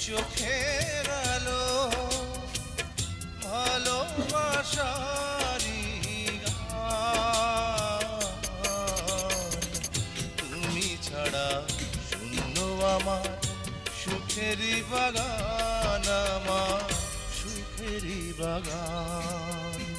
চোখের আলো ভালোবাসারি গান। তুমি ছাড়া শূন্য আমার সুখেরই বাগান, আমার সুখেরই বাগান।